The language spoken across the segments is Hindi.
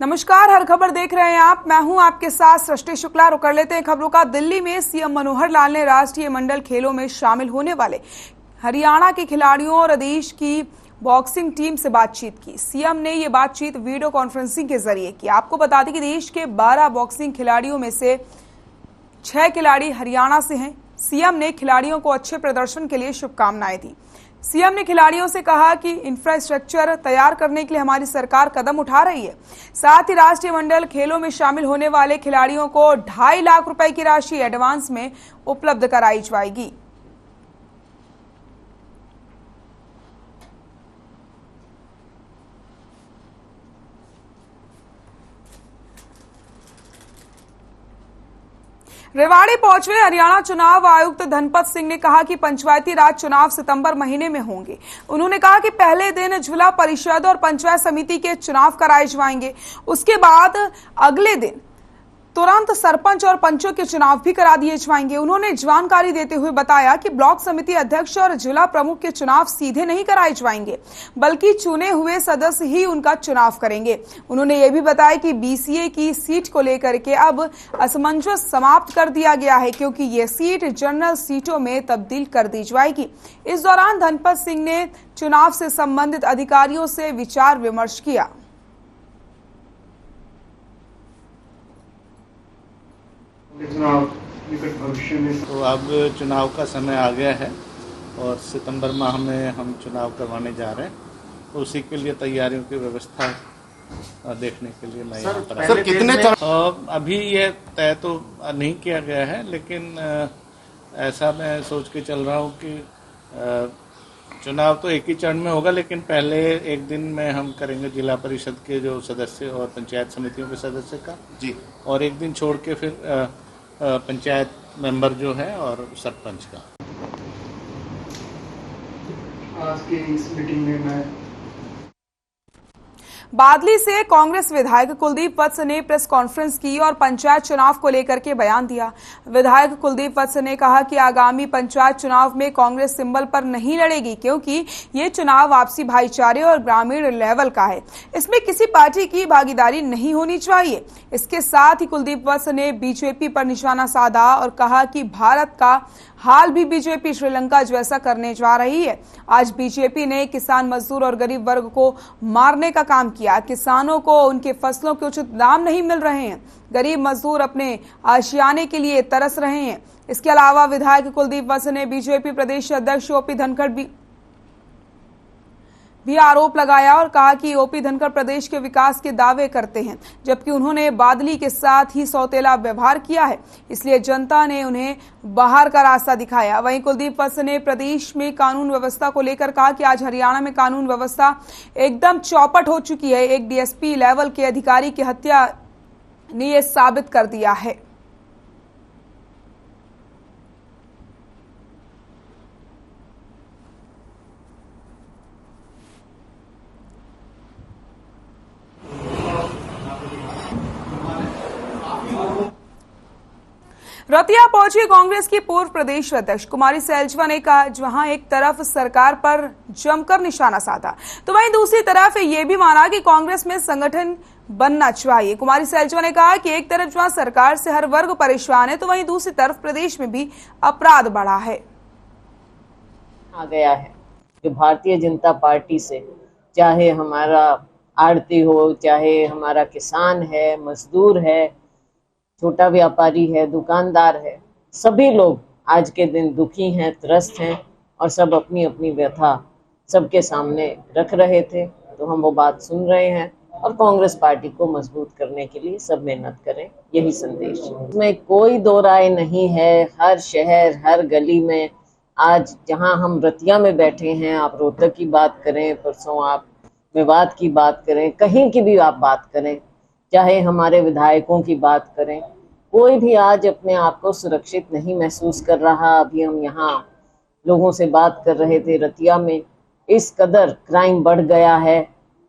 नमस्कार, हर खबर देख रहे हैं आप। मैं हूं आपके साथ सृष्टि शुक्ला। रुक कर लेते हैं खबरों का। दिल्ली में सीएम मनोहर लाल ने राष्ट्रीय मंडल खेलों में शामिल होने वाले हरियाणा के खिलाड़ियों और देश की बॉक्सिंग टीम से बातचीत की। सीएम ने ये बातचीत वीडियो कॉन्फ्रेंसिंग के जरिए की। आपको बता दें कि देश के 12 बॉक्सिंग खिलाड़ियों में से 6 खिलाड़ी हरियाणा से हैं। सीएम ने खिलाड़ियों को अच्छे प्रदर्शन के लिए शुभकामनाएं दी। सीएम ने खिलाड़ियों से कहा कि इंफ्रास्ट्रक्चर तैयार करने के लिए हमारी सरकार कदम उठा रही है। साथ ही राष्ट्रीय मंडल खेलों में शामिल होने वाले खिलाड़ियों को 2.5 लाख रुपए की राशि एडवांस में उपलब्ध कराई जाएगी। रेवाड़ी पहुंचे हरियाणा चुनाव आयुक्त धनपत सिंह ने कहा कि पंचायती राज चुनाव सितंबर महीने में होंगे। उन्होंने कहा कि पहले दिन जिला परिषद और पंचायत समिति के चुनाव कराए जाएंगे। उसके बाद अगले दिन तुरंत सरपंच और पंचों के चुनाव भी करा दिए जाएंगे। उन्होंने जानकारी देते हुए बताया कि ब्लॉक समिति अध्यक्ष और जिला प्रमुख के चुनाव सीधे नहीं कराए जाएंगे, बल्कि चुने हुए सदस्य ही उनका चुनाव करेंगे। उन्होंने ये भी बताया कि बीसीए की सीट को लेकर के अब असमंजस समाप्त कर दिया गया है, क्योंकि ये सीट जनरल सीटों में तब्दील कर दी जाएगी। इस दौरान धनपत सिंह ने चुनाव से संबंधित अधिकारियों से विचार विमर्श किया। चुनाव निकट भविष्य में तो अब चुनाव का समय आ गया है और सितंबर माह में हम चुनाव करवाने जा रहे हैं। तो उसी के लिए तैयारियों की व्यवस्था देखने के लिए मैं यहाँ पर सर कितने अभी ये तय तो नहीं किया गया है, लेकिन ऐसा मैं सोच के चल रहा हूँ कि चुनाव तो एक ही चरण में होगा, लेकिन पहले एक दिन में हम करेंगे जिला परिषद के जो सदस्य और पंचायत समितियों के सदस्य का जी, और एक दिन छोड़ के फिर पंचायत मेंबर जो है और सरपंच का। आज की इस मीटिंग में मैं बादली से कांग्रेस विधायक कुलदीप वत्स ने प्रेस कॉन्फ्रेंस की और पंचायत चुनाव को लेकर के बयान दिया। विधायक कुलदीप वत्स ने कहा कि आगामी पंचायत चुनाव में कांग्रेस सिंबल पर नहीं लड़ेगी, क्योंकि ये चुनाव आपसी भाईचारे और ग्रामीण लेवल का है। इसमें किसी पार्टी की भागीदारी नहीं होनी चाहिए। इसके साथ ही कुलदीप वत्स ने बीजेपी पर निशाना साधा और कहा कि भारत का हाल भी बीजेपी श्रीलंका जैसा करने जा रही है। आज बीजेपी ने किसान, मजदूर और गरीब वर्ग को मारने का काम किया। किसानों को उनके फसलों के उचित दाम नहीं मिल रहे हैं। गरीब मजदूर अपने आशियाने के लिए तरस रहे हैं। इसके अलावा विधायक कुलदीप वत्स ने बीजेपी प्रदेश अध्यक्ष ओपी धनखड़ भी आरोप लगाया और कहा कि ओपी धनखड़ प्रदेश के विकास के दावे करते हैं, जबकि उन्होंने बादली के साथ ही सौतेला व्यवहार किया है, इसलिए जनता ने उन्हें बाहर का रास्ता दिखाया। वहीं कुलदीप वत्स ने प्रदेश में कानून व्यवस्था को लेकर कहा कि आज हरियाणा में कानून व्यवस्था एकदम चौपट हो चुकी है। एक डीएसपी लेवल के अधिकारी की हत्या ने यह साबित कर दिया है। रतिया पहुंची कांग्रेस की पूर्व प्रदेश अध्यक्ष कुमारी सैलजा ने कहा, जहां एक तरफ सरकार पर जमकर निशाना साधा, तो वहीं दूसरी तरफ ये भी माना कि कांग्रेस में संगठन बनना चाहिए। कुमारी सैलजा ने कहा कि एक तरफ जहां सरकार से हर वर्ग परेशान है, तो वहीं दूसरी तरफ प्रदेश में भी अपराध बढ़ा है। आ गया है कि भारतीय जनता पार्टी से चाहे हमारा आड़ती हो, चाहे हमारा किसान है, मजदूर है, छोटा व्यापारी है, दुकानदार है, सभी लोग आज के दिन दुखी हैं, त्रस्त हैं और सब अपनी अपनी व्यथा सबके सामने रख रहे थे। तो हम वो बात सुन रहे हैं और कांग्रेस पार्टी को मजबूत करने के लिए सब मेहनत करें, यही संदेश है। इसमें कोई दो राय नहीं है। हर शहर, हर गली में, आज जहां हम रतिया में बैठे हैं, आप रोहतक की बात करें, परसों आप मेवात की बात करें, कहीं की भी आप बात करें, चाहे हमारे विधायकों की बात करें, कोई भी आज अपने आप को सुरक्षित नहीं महसूस कर रहा। अभी हम यहाँ लोगों से बात कर रहे थे, रतिया में इस कदर क्राइम बढ़ गया है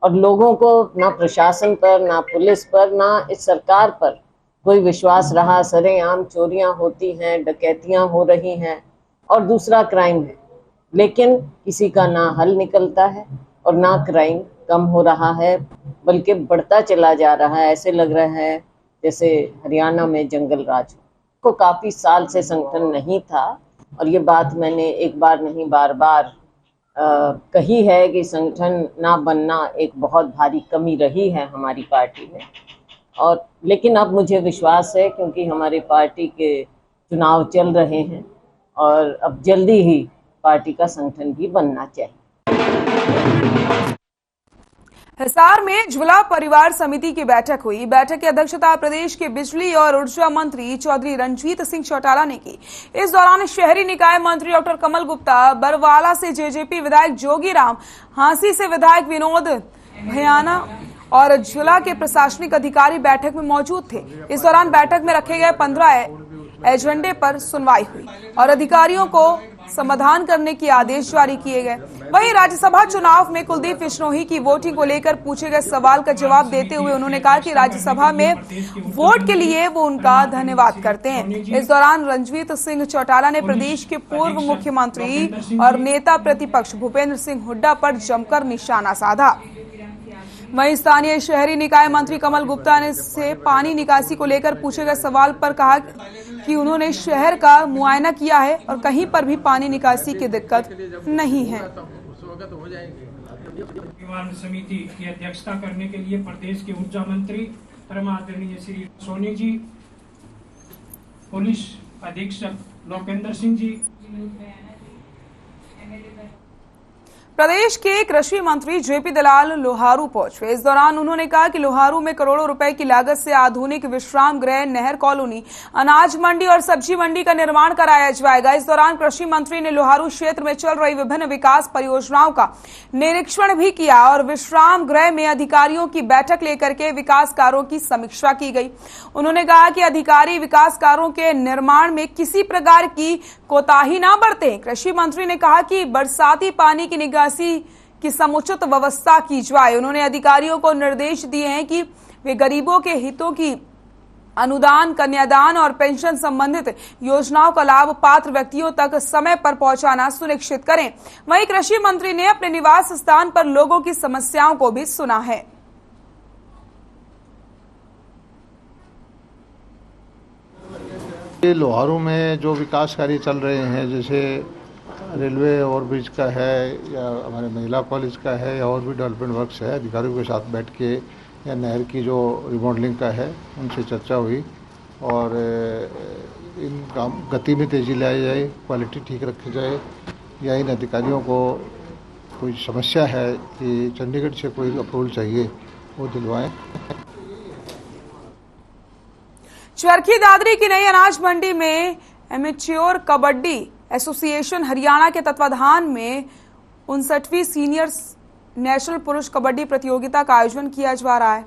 और लोगों को ना प्रशासन पर, ना पुलिस पर, ना इस सरकार पर कोई विश्वास रहा। सरेआम चोरियां होती हैं, डकैतियां हो रही हैं और दूसरा क्राइम है, लेकिन किसी का ना हल निकलता है और ना क्राइम कम हो रहा है। बल्कि बढ़ता चला जा रहा है। ऐसे लग रहा है जैसे हरियाणा में जंगल राज को काफ़ी साल से संगठन नहीं था, और ये बात मैंने एक बार नहीं बार बार कही है कि संगठन ना बनना एक बहुत भारी कमी रही है हमारी पार्टी में। और लेकिन अब मुझे विश्वास है, क्योंकि हमारी पार्टी के चुनाव चल रहे हैं और अब जल्दी ही पार्टी का संगठन भी बनना चाहिए। हिसार में ज्वाला परिवार समिति की बैठक हुई। बैठक की अध्यक्षता प्रदेश के बिजली और ऊर्जा मंत्री चौधरी रणजीत सिंह चौटाला ने की। इस दौरान शहरी निकाय मंत्री डॉक्टर कमल गुप्ता, बरवाला से जेजेपी विधायक जोगीराम, हांसी से विधायक विनोद भयाना और ज्वाला के प्रशासनिक अधिकारी बैठक में मौजूद थे। इस दौरान बैठक में रखे गए 15 एजेंडे पर सुनवाई हुई और अधिकारियों को समाधान करने के आदेश जारी किए गए। वहीं राज्यसभा चुनाव में कुलदीप बिश्नोई की वोटिंग को लेकर पूछे गए सवाल का जवाब देते हुए उन्होंने कहा कि राज्यसभा में वोट के लिए वो उनका धन्यवाद करते हैं। इस दौरान रणजीत सिंह चौटाला ने प्रदेश के पूर्व मुख्यमंत्री और नेता प्रतिपक्ष भूपेंद्र सिंह हुड्डा पर जमकर निशाना साधा। वहीं स्थानीय शहरी निकाय मंत्री कमल गुप्ता ने से पानी निकासी को लेकर पूछे गए सवाल पर कहा कि उन्होंने शहर का मुआयना किया है और कहीं पर भी पानी निकासी की दिक्कत नहीं है। परिवार समिति की अध्यक्षता करने के लिए प्रदेश के ऊर्जा मंत्री परम आदरणीय श्री सोनी जी, पुलिस अधीक्षक लोकेंद्र सिंह जी, प्रदेश के कृषि मंत्री जेपी दलाल लोहारू पहुंचे। इस दौरान उन्होंने कहा कि लोहारू में करोड़ों रुपए की लागत से आधुनिक विश्राम गृह, नहर कॉलोनी, अनाज मंडी और सब्जी मंडी का निर्माण कराया जाएगा। इस दौरान कृषि मंत्री ने लोहारू क्षेत्र में चल रही विभिन्न विकास परियोजनाओं का निरीक्षण भी किया और विश्राम गृह में अधिकारियों की बैठक लेकर के विकास कार्यों की समीक्षा की गई। उन्होंने कहा कि अधिकारी विकास कार्यों के निर्माण में किसी प्रकार की कोताही न बरतें। कृषि मंत्री ने कहा कि बरसाती पानी की निकासी की समुचित व्यवस्था की जाए। उन्होंने अधिकारियों को निर्देश दिए हैं कि वे गरीबों के हितों की अनुदान, कन्यादान और पेंशन संबंधित योजनाओं का लाभ पात्र व्यक्तियों तक समय पर पहुंचाना सुनिश्चित करें। वहीं कृषि मंत्री ने अपने निवास स्थान पर लोगों की समस्याओं को भी सुना है। लोहारू में जो विकास कार्य चल रहे हैं, जैसे रेलवे ओवरब्रिज का है या हमारे महिला कॉलेज का है या और भी डेवलपमेंट वर्क्स है, अधिकारियों के साथ बैठ के या नहर की जो रिमॉडलिंग का है उनसे चर्चा हुई और इन काम गति में तेज़ी लाई जाए, क्वालिटी ठीक रखी जाए, या इन अधिकारियों को कोई समस्या है कि चंडीगढ़ से कोई अप्रूवल चाहिए वो दिलवाएं। चरखी दादरी की नई अनाज मंडी में एमेच्योर कबड्डी एसोसिएशन हरियाणा के तत्वाधान में 59वीं सीनियर नेशनल पुरुष कबड्डी प्रतियोगिता का आयोजन किया जा रहा है,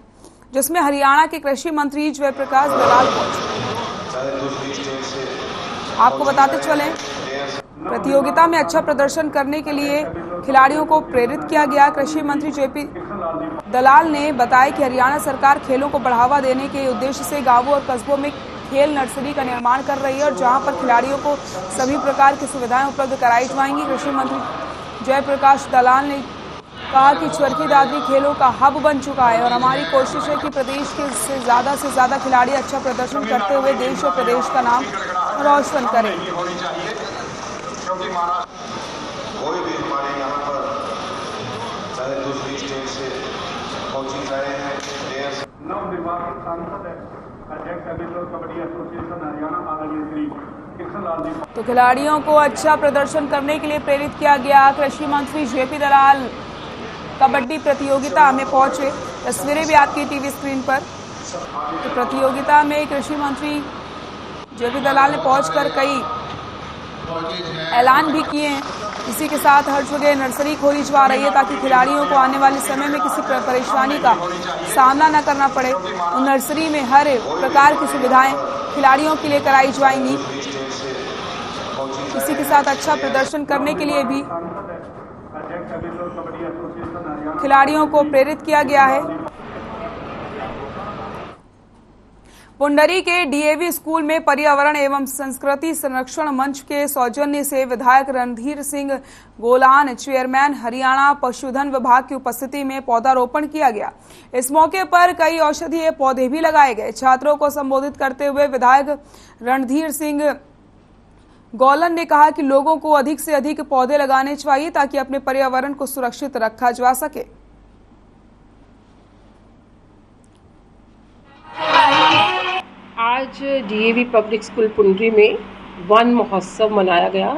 जिसमें हरियाणा के कृषि मंत्री जयप्रकाश दलाल पहुंचे। आपको बताते चलें, प्रतियोगिता में अच्छा प्रदर्शन करने के लिए खिलाड़ियों को प्रेरित किया गया। कृषि मंत्री जेपी दलाल ने बताया कि हरियाणा सरकार खेलों को बढ़ावा देने के उद्देश्य से गांवों और कस्बों में खेल नर्सरी का निर्माण कर रही है और जहां पर खिलाड़ियों को सभी प्रकार की सुविधाएं उपलब्ध कराई जाएंगी। कृषि मंत्री जयप्रकाश दलाल ने कहा कि चरखी दादरी खेलों का हब बन चुका है और हमारी कोशिश है कि प्रदेश के से ज्यादा खिलाड़ी अच्छा प्रदर्शन करते हुए देश और प्रदेश का नाम रोशन करें। कोई भी हमारे यहाँ पर चाहे दूसरी स्टेट से कोचिंग आए हैं, नवनिर्वाचित सांसद अध्यक्ष कबड्डी एसोसिएशन हरियाणा आदरणीय श्री कृष्णलाल जी। तो खिलाड़ियों को अच्छा प्रदर्शन करने के लिए प्रेरित किया गया। कृषि मंत्री जेपी दलाल कबड्डी प्रतियोगिता में पहुंचे, तस्वीरें भी आपकी टीवी स्क्रीन पर। तो प्रतियोगिता में कृषि मंत्री जेपी दलाल ने पहुंचकर कई ऐलान भी किए हैं। इसी के साथ हर जगह नर्सरी खोली जा रही है ताकि खिलाड़ियों को आने वाले समय में किसी परेशानी का सामना न करना पड़े। उन नर्सरी में हर प्रकार की सुविधाएं खिलाड़ियों के लिए कराई जाएंगी। इसी के साथ अच्छा प्रदर्शन करने के लिए भी खिलाड़ियों को प्रेरित किया गया है। पुंडरी के डीएवी स्कूल में पर्यावरण एवं संस्कृति संरक्षण मंच के सौजन्य से विधायक रणधीर सिंह गोलान, चेयरमैन हरियाणा पशुधन विभाग की उपस्थिति में पौधारोपण किया गया। इस मौके पर कई औषधीय पौधे भी लगाए गए। छात्रों को संबोधित करते हुए विधायक रणधीर सिंह गोलन ने कहा कि लोगों को अधिक से अधिक पौधे लगाने चाहिए ताकि अपने पर्यावरण को सुरक्षित रखा जा सके। आज डीएवी पब्लिक स्कूल पुंडरी में वन महोत्सव मनाया गया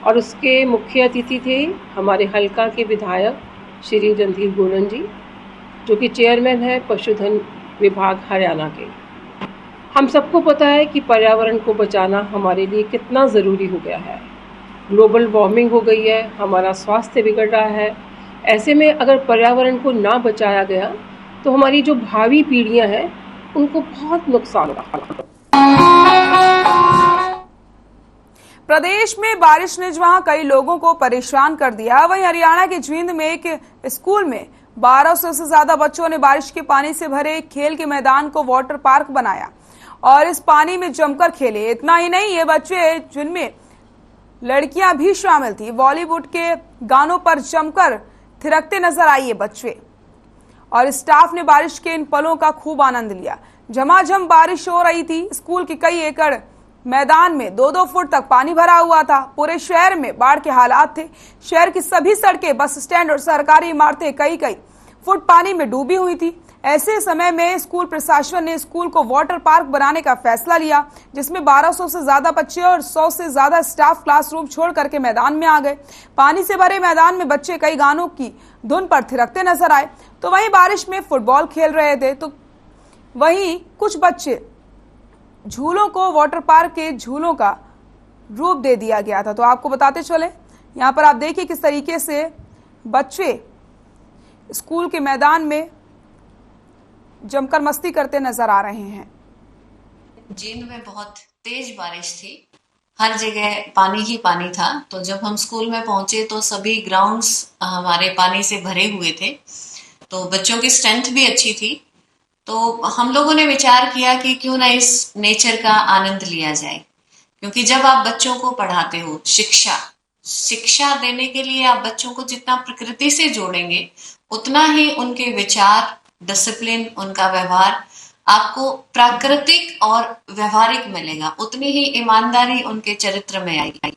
और उसके मुख्य अतिथि थे हमारे हल्का के विधायक श्री रणधीर गोलन जी, जो कि चेयरमैन है पशुधन विभाग हरियाणा के। हम सबको पता है कि पर्यावरण को बचाना हमारे लिए कितना ज़रूरी हो गया है। ग्लोबल वार्मिंग हो गई है, हमारा स्वास्थ्य बिगड़ रहा है। ऐसे में अगर पर्यावरण को ना बचाया गया तो हमारी जो भावी पीढ़ियां हैं उनको बहुत नुकसान होगा। प्रदेश में बारिश ने जहां कई लोगों को परेशान कर दिया, वहीं हरियाणा के जींद में एक स्कूल में 1200 से ज्यादा बच्चों ने बारिश के पानी से भरे एक खेल के मैदान को वाटर पार्क बनाया और इस पानी में जमकर खेले। इतना ही नहीं, ये बच्चे जिनमें लड़कियां भी शामिल थी, बॉलीवुड के गानों पर जमकर थिरकते नजर आई ये बच्चे और स्टाफ ने बारिश के इन पलों का खूब आनंद लिया। झमाझम बारिश हो रही थी। स्कूल के कई एकड़ मैदान में 2-2 फुट तक पानी भरा हुआ था। पूरे शहर में बाढ़ के हालात थे। शहर की सभी सड़कें, बस स्टैंड और सरकारी इमारतें कई फुट पानी में डूबी हुई थी। ऐसे समय में स्कूल प्रशासन ने स्कूल को वाटर पार्क बनाने का फैसला लिया, जिसमें 1200 से ज्यादा बच्चे और 100 से ज्यादा स्टाफ क्लासरूम छोड़ करके मैदान में आ गए। पानी से भरे मैदान में बच्चे कई गानों की धुन पर थिरकते नजर आए। तो वहीं बारिश में फुटबॉल खेल रहे थे, तो वहीं कुछ बच्चे झूलों को वाटर पार्क के झूलों का रूप दे दिया गया था। तो आपको बताते चले, यहाँ पर आप देखिए किस तरीके से बच्चे स्कूल के मैदान में जमकर मस्ती करते नजर आ रहे हैं। जींद में बहुत तेज बारिश थी, हर जगह पानी ही पानी था। तो जब हम स्कूल में पहुंचे तो सभी ग्राउंड्स हमारे पानी से भरे हुए थे। तो बच्चों की स्ट्रेंथ भी अच्छी थी। तो हम लोगों ने विचार किया कि क्यों ना इस नेचर का आनंद लिया जाए, क्योंकि जब आप बच्चों को पढ़ाते हो, शिक्षा देने के लिए आप बच्चों को जितना प्रकृति से जोड़ेंगे, उतना ही उनके विचार, डिसिप्लिन, उनका व्यवहार आपको प्राकृतिक और व्यवहारिक मिलेगा, उतनी ही ईमानदारी उनके चरित्र में आएगी।